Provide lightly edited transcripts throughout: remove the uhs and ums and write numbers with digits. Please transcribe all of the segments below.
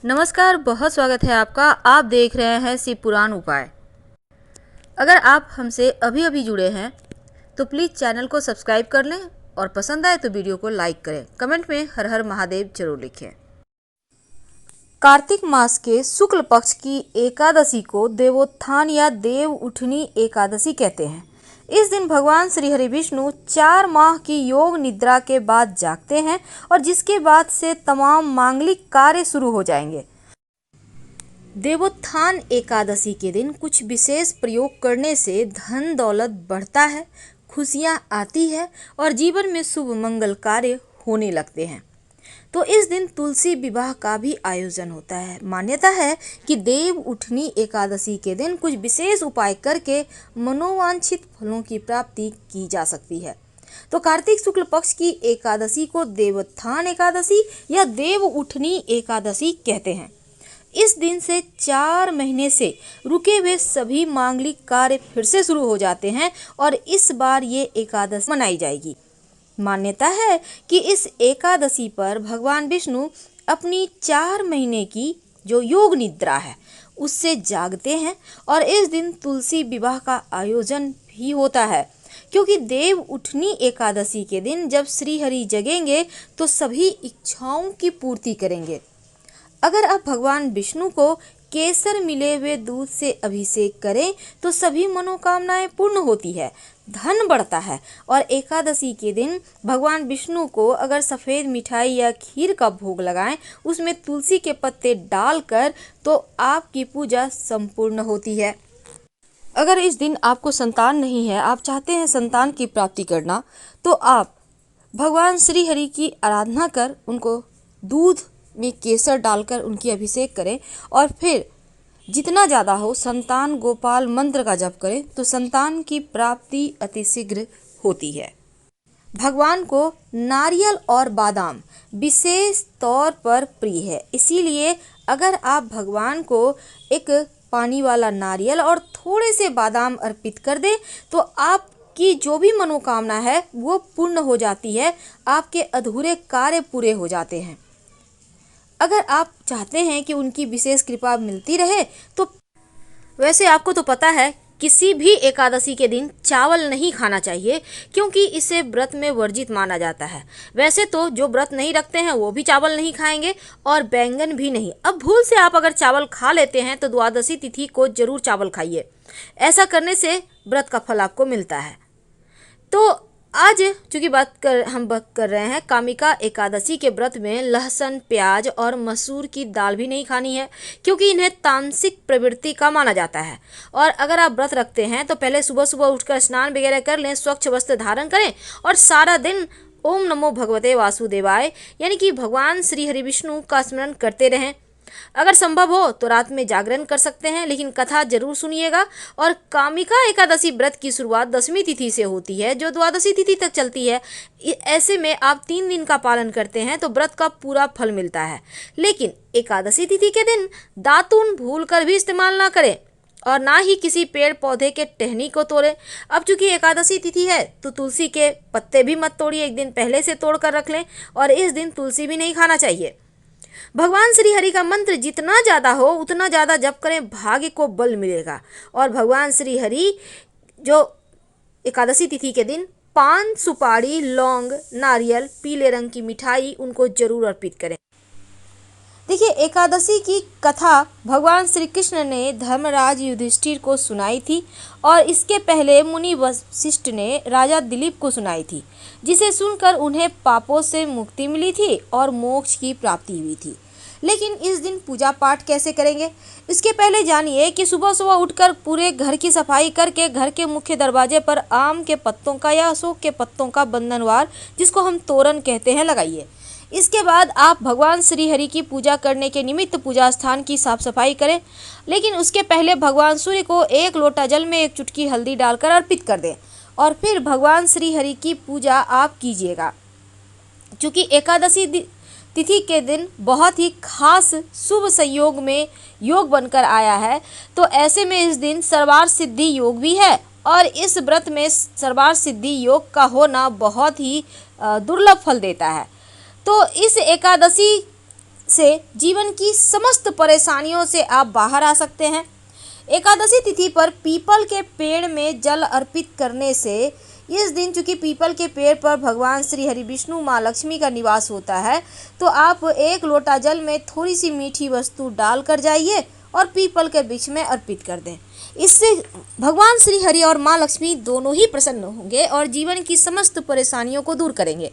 नमस्कार, बहुत स्वागत है आपका। आप देख रहे हैं शिव पुराण उपाय। अगर आप हमसे अभी अभी जुड़े हैं तो प्लीज़ चैनल को सब्सक्राइब कर लें और पसंद आए तो वीडियो को लाइक करें। कमेंट में हर हर महादेव जरूर लिखें। कार्तिक मास के शुक्ल पक्ष की एकादशी को देवोत्थान या देव उठनी एकादशी कहते हैं। इस दिन भगवान श्री हरि विष्णु 4 माह की योग निद्रा के बाद जागते हैं और जिसके बाद से तमाम मांगलिक कार्य शुरू हो जाएंगे। देवोत्थान एकादशी के दिन कुछ विशेष प्रयोग करने से धन दौलत बढ़ता है, खुशियां आती है और जीवन में शुभ मंगल कार्य होने लगते हैं। तो इस दिन तुलसी विवाह का भी आयोजन होता है। मान्यता है कि देव उठनी एकादशी के दिन कुछ विशेष उपाय करके मनोवांछित फलों की प्राप्ति की जा सकती है। तो कार्तिक शुक्ल पक्ष की एकादशी को देवोत्थान एकादशी या देव उठनी एकादशी कहते हैं। इस दिन से 4 महीने से रुके हुए सभी मांगलिक कार्य फिर से शुरू हो जाते हैं और इस बार ये एकादशी मनाई जाएगी। मान्यता है कि इस एकादशी पर भगवान विष्णु अपनी 4 महीने की जो योग निद्रा है उससे जागते हैं और इस दिन तुलसी विवाह का आयोजन भी होता है, क्योंकि देव उठनी एकादशी के दिन जब श्री हरि जगेंगे तो सभी इच्छाओं की पूर्ति करेंगे। अगर आप भगवान विष्णु को केसर मिले हुए दूध से अभिषेक करें तो सभी मनोकामनाएं पूर्ण होती है, धन बढ़ता है। और एकादशी के दिन भगवान विष्णु को अगर सफ़ेद मिठाई या खीर का भोग लगाएं, उसमें तुलसी के पत्ते डालकर, तो आपकी पूजा संपूर्ण होती है। अगर इस दिन आपको संतान नहीं है, आप चाहते हैं संतान की प्राप्ति करना, तो आप भगवान श्री हरि की आराधना कर उनको दूध में केसर डालकर उनकी अभिषेक करें और फिर जितना ज़्यादा हो संतान गोपाल मंत्र का जप करें तो संतान की प्राप्ति अतिशीघ्र होती है। भगवान को नारियल और बादाम विशेष तौर पर प्रिय है, इसीलिए अगर आप भगवान को एक पानी वाला नारियल और थोड़े से बादाम अर्पित कर दें तो आपकी जो भी मनोकामना है वो पूर्ण हो जाती है, आपके अधूरे कार्य पूरे हो जाते हैं। अगर आप चाहते हैं कि उनकी विशेष कृपा मिलती रहे तो वैसे आपको तो पता है किसी भी एकादशी के दिन चावल नहीं खाना चाहिए, क्योंकि इसे व्रत में वर्जित माना जाता है। वैसे तो जो व्रत नहीं रखते हैं वो भी चावल नहीं खाएंगे और बैंगन भी नहीं। अब भूल से आप अगर चावल खा लेते हैं तो द्वादशी तिथि को जरूर चावल खाइए, ऐसा करने से व्रत का फल आपको मिलता है। तो आज चूँकि हम बात कर रहे हैं कामिका एकादशी के व्रत में लहसुन, प्याज और मसूर की दाल भी नहीं खानी है, क्योंकि इन्हें तामसिक प्रवृत्ति का माना जाता है। और अगर आप व्रत रखते हैं तो पहले सुबह सुबह उठकर स्नान वगैरह कर लें, स्वच्छ वस्त्र धारण करें और सारा दिन ओम नमो भगवते वासुदेवाय यानी कि भगवान श्री हरि विष्णु का स्मरण करते रहें। अगर संभव हो तो रात में जागरण कर सकते हैं, लेकिन कथा जरूर सुनिएगा। और कामिका एकादशी व्रत की शुरुआत 10वीं तिथि से होती है जो द्वादशी तिथि तक चलती है। ऐसे में आप 3 दिन का पालन करते हैं तो व्रत का पूरा फल मिलता है। लेकिन एकादशी तिथि के दिन दातून भूल कर भी इस्तेमाल ना करें और ना ही किसी पेड़ पौधे के टहनी को तोड़ें। अब चूंकि एकादशी तिथि है तो तुलसी के पत्ते भी मत तोड़िए, एक दिन पहले से तोड़ कर रख लें और इस दिन तुलसी भी नहीं खाना चाहिए। भगवान श्री हरि का मंत्र जितना ज़्यादा हो उतना ज़्यादा जप करें, भाग्य को बल मिलेगा। और भगवान श्री हरि जो एकादशी तिथि के दिन पान, सुपारी, लौंग, नारियल, पीले रंग की मिठाई उनको जरूर अर्पित करें। देखिए, एकादशी की कथा भगवान श्री कृष्ण ने धर्मराज युधिष्ठिर को सुनाई थी और इसके पहले मुनि वशिष्ठ ने राजा दिलीप को सुनाई थी, जिसे सुनकर उन्हें पापों से मुक्ति मिली थी और मोक्ष की प्राप्ति हुई थी। लेकिन इस दिन पूजा पाठ कैसे करेंगे, इसके पहले जानिए कि सुबह सुबह उठकर पूरे घर की सफाई करके घर के मुख्य दरवाजे पर आम के पत्तों का या अशोक के पत्तों का बंधनवार, जिसको हम तोरण कहते हैं, लगाइए। इसके बाद आप भगवान श्री हरि की पूजा करने के निमित्त पूजा स्थान की साफ सफाई करें, लेकिन उसके पहले भगवान सूर्य को 1 लोटा जल में 1 चुटकी हल्दी डालकर अर्पित कर दें और फिर भगवान श्री हरि की पूजा आप कीजिएगा। क्योंकि एकादशी तिथि के दिन बहुत ही खास शुभ संयोग में योग बनकर आया है, तो ऐसे में इस दिन सर्वार्थ सिद्धि योग भी है और इस व्रत में सर्वार्थ सिद्धि योग का होना बहुत ही दुर्लभ फल देता है। तो इस एकादशी से जीवन की समस्त परेशानियों से आप बाहर आ सकते हैं। एकादशी तिथि पर पीपल के पेड़ में जल अर्पित करने से, इस दिन चूंकि पीपल के पेड़ पर भगवान श्री हरि विष्णु माँ लक्ष्मी का निवास होता है, तो आप एक लोटा जल में थोड़ी सी मीठी वस्तु डाल कर जाइए और पीपल के वृक्ष में अर्पित कर दें। इससे भगवान श्री हरि और माँ लक्ष्मी दोनों ही प्रसन्न होंगे और जीवन की समस्त परेशानियों को दूर करेंगे।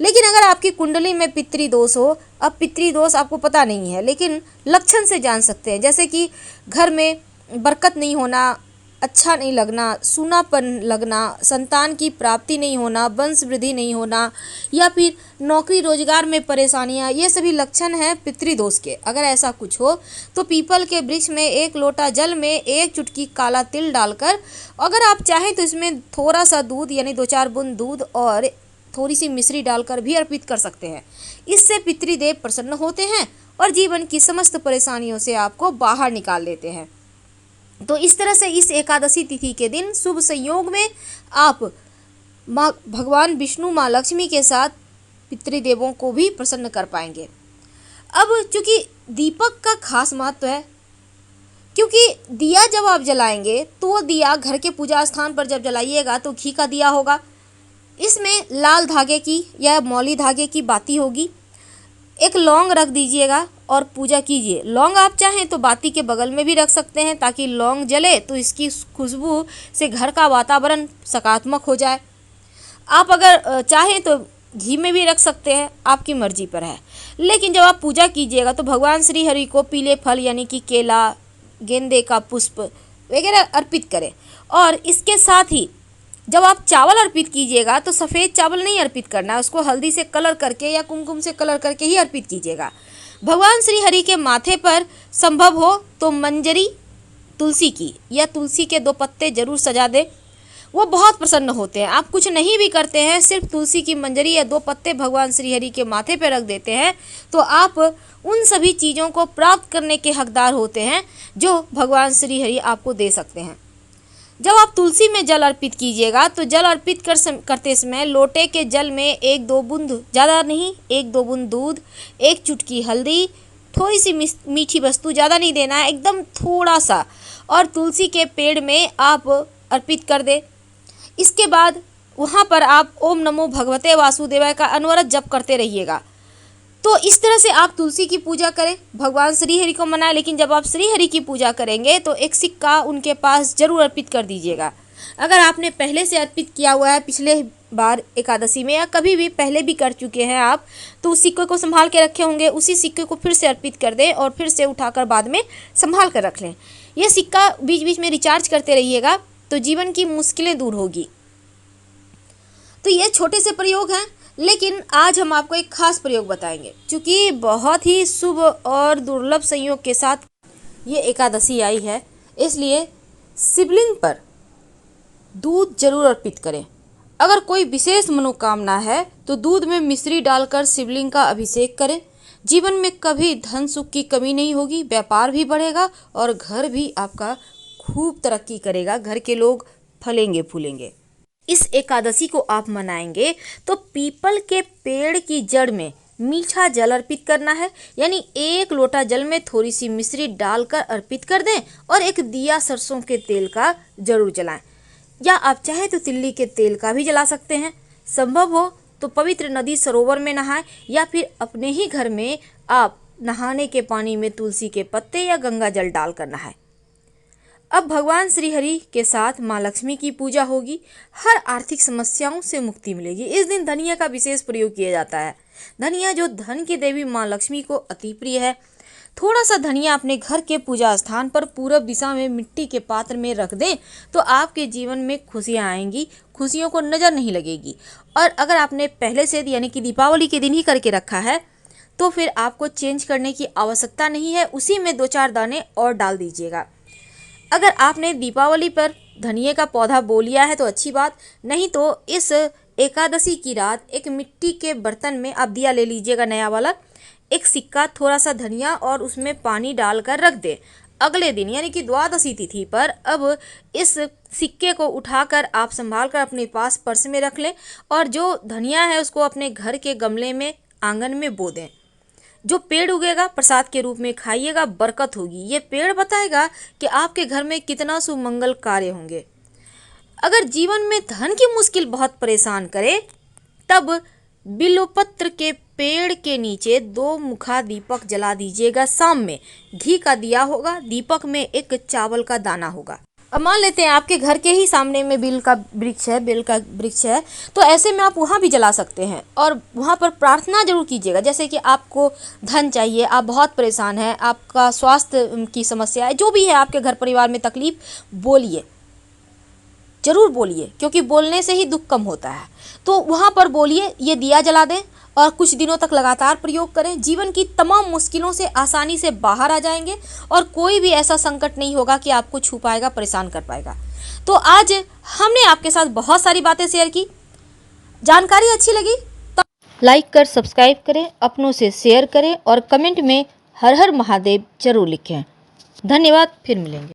लेकिन अगर आपकी कुंडली में पितृदोष हो, अब पितृदोष आपको पता नहीं है, लेकिन लक्षण से जान सकते हैं, जैसे कि घर में बरकत नहीं होना, अच्छा नहीं लगना, सूनापन लगना, संतान की प्राप्ति नहीं होना, वंश वृद्धि नहीं होना, या फिर नौकरी रोजगार में परेशानियां, ये सभी लक्षण हैं पितृदोष के। अगर ऐसा कुछ हो तो पीपल के वृक्ष में एक लोटा जल में एक चुटकी काला तिल डालकर, अगर आप चाहें तो इसमें थोड़ा सा दूध यानी 2-4 बूंद दूध और थोड़ी सी मिश्री डालकर भी अर्पित कर सकते हैं। इससे पितृदेव प्रसन्न होते हैं और जीवन की समस्त परेशानियों से आपको बाहर निकाल लेते हैं। तो इस तरह से इस एकादशी तिथि के दिन शुभ संयोग में आप भगवान विष्णु माँ लक्ष्मी के साथ पितृदेवों को भी प्रसन्न कर पाएंगे। अब चूंकि दीपक का खास महत्व है, क्योंकि दिया जब आप जलाएंगे तो दिया घर के पूजा स्थान पर जब जलाइएगा तो घी का दिया होगा, इसमें लाल धागे की या मौली धागे की बाती होगी, एक लौंग रख दीजिएगा और पूजा कीजिए। लौंग आप चाहें तो बाती के बगल में भी रख सकते हैं ताकि लौंग जले तो इसकी खुशबू से घर का वातावरण सकारात्मक हो जाए। आप अगर चाहें तो घी में भी रख सकते हैं, आपकी मर्जी पर है। लेकिन जब आप पूजा कीजिएगा तो भगवान श्री हरि को पीले फल यानी कि केला, गेंदे का पुष्प वगैरह अर्पित करें। और इसके साथ ही जब आप चावल अर्पित कीजिएगा तो सफ़ेद चावल नहीं अर्पित करना है, उसको हल्दी से कलर करके या कुमकुम से कलर करके ही अर्पित कीजिएगा। भगवान श्री हरि के माथे पर संभव हो तो मंजरी तुलसी की या तुलसी के 2 पत्ते जरूर सजा दें, वो बहुत प्रसन्न होते हैं। आप कुछ नहीं भी करते हैं, सिर्फ तुलसी की मंजरी या 2 पत्ते भगवान श्री हरि के माथे पर रख देते हैं तो आप उन सभी चीज़ों को प्राप्त करने के हकदार होते हैं जो भगवान श्री हरि आपको दे सकते हैं। जब आप तुलसी में जल अर्पित कीजिएगा तो जल अर्पित करते समय लोटे के जल में 1-2 बूंद, ज़्यादा नहीं, 1-2 बूंद दूध, 1 चुटकी हल्दी, थोड़ी सी मीठी वस्तु, ज़्यादा नहीं देना है, एकदम थोड़ा सा, और तुलसी के पेड़ में आप अर्पित कर दें। इसके बाद वहाँ पर आप ओम नमो भगवते वासुदेवाय का अनवरत जप करते रहिएगा। तो इस तरह से आप तुलसी की पूजा करें, भगवान श्री हरि को मनाएं। लेकिन जब आप श्री हरि की पूजा करेंगे तो एक सिक्का उनके पास जरूर अर्पित कर दीजिएगा। अगर आपने पहले से अर्पित किया हुआ है, पिछले बार एकादशी में या कभी भी पहले भी कर चुके हैं आप, तो उस सिक्के को संभाल के रखे होंगे, उसी सिक्के को फिर से अर्पित कर दें और फिर से उठाकर बाद में संभाल कर रख लें। यह सिक्का बीच बीच में रिचार्ज करते रहिएगा तो जीवन की मुश्किलें दूर होगी। तो ये छोटे से प्रयोग हैं, लेकिन आज हम आपको एक खास प्रयोग बताएंगे। क्योंकि बहुत ही शुभ और दुर्लभ संयोग के साथ ये एकादशी आई है, इसलिए शिवलिंग पर दूध जरूर अर्पित करें। अगर कोई विशेष मनोकामना है तो दूध में मिश्री डालकर शिवलिंग का अभिषेक करें। जीवन में कभी धन सुख की कमी नहीं होगी, व्यापार भी बढ़ेगा और घर भी आपका खूब तरक्की करेगा, घर के लोग फलेंगे फूलेंगे। इस एकादशी को आप मनाएंगे तो पीपल के पेड़ की जड़ में मीठा जल अर्पित करना है, यानी 1 लोटा जल में थोड़ी सी मिश्री डालकर अर्पित कर दें और एक दिया सरसों के तेल का जरूर जलाएं, या आप चाहे तो तिल्ली के तेल का भी जला सकते हैं। संभव हो तो पवित्र नदी सरोवर में नहाएं या फिर अपने ही घर में आप नहाने के पानी में तुलसी के पत्ते या गंगा जल डालकर नहाएं। अब भगवान श्री हरि के साथ माँ लक्ष्मी की पूजा होगी, हर आर्थिक समस्याओं से मुक्ति मिलेगी। इस दिन धनिया का विशेष प्रयोग किया जाता है। धनिया जो धन की देवी माँ लक्ष्मी को अति प्रिय है। थोड़ा सा धनिया अपने घर के पूजा स्थान पर पूरब दिशा में मिट्टी के पात्र में रख दें तो आपके जीवन में खुशियाँ आएंगी, खुशियों को नज़र नहीं लगेगी। और अगर आपने पहले से यानी कि दीपावली के दिन ही करके रखा है तो फिर आपको चेंज करने की आवश्यकता नहीं है, उसी में 2-4 दाने और डाल दीजिएगा। अगर आपने दीपावली पर धनिए का पौधा बो लिया है तो अच्छी बात, नहीं तो इस एकादशी की रात एक मिट्टी के बर्तन में आप दिया ले लीजिएगा नया वाला, एक सिक्का, थोड़ा सा धनिया और उसमें पानी डालकर रख दें। अगले दिन यानी कि द्वादशी तिथि पर अब इस सिक्के को उठाकर आप संभाल कर अपने पास पर्स में रख लें और जो धनिया है उसको अपने घर के गमले में आंगन में बो दें। जो पेड़ उगेगा प्रसाद के रूप में खाइएगा, बरकत होगी। ये पेड़ बताएगा कि आपके घर में कितना शुभ मंगल कार्य होंगे। अगर जीवन में धन की मुश्किल बहुत परेशान करे, तब बिल्वपत्र के पेड़ के नीचे 2 मुखा दीपक जला दीजिएगा। शाम में घी का दिया होगा, दीपक में एक चावल का दाना होगा। अब मान लेते हैं आपके घर के ही सामने में बेल का वृक्ष है, तो ऐसे में आप वहाँ भी जला सकते हैं और वहाँ पर प्रार्थना जरूर कीजिएगा। जैसे कि आपको धन चाहिए, आप बहुत परेशान हैं, आपका स्वास्थ्य की समस्या है, जो भी है आपके घर परिवार में तकलीफ, बोलिए, जरूर बोलिए, क्योंकि बोलने से ही दुख कम होता है। तो वहाँ पर बोलिए, ये दिया जला दें और कुछ दिनों तक लगातार प्रयोग करें। जीवन की तमाम मुश्किलों से आसानी से बाहर आ जाएंगे और कोई भी ऐसा संकट नहीं होगा कि आपको छू पाएगा, परेशान कर पाएगा। तो आज हमने आपके साथ बहुत सारी बातें शेयर की। जानकारी अच्छी लगी तो लाइक कर सब्सक्राइब करें, अपनों से शेयर करें और कमेंट में हर हर महादेव जरूर लिखें। धन्यवाद, फिर मिलेंगे।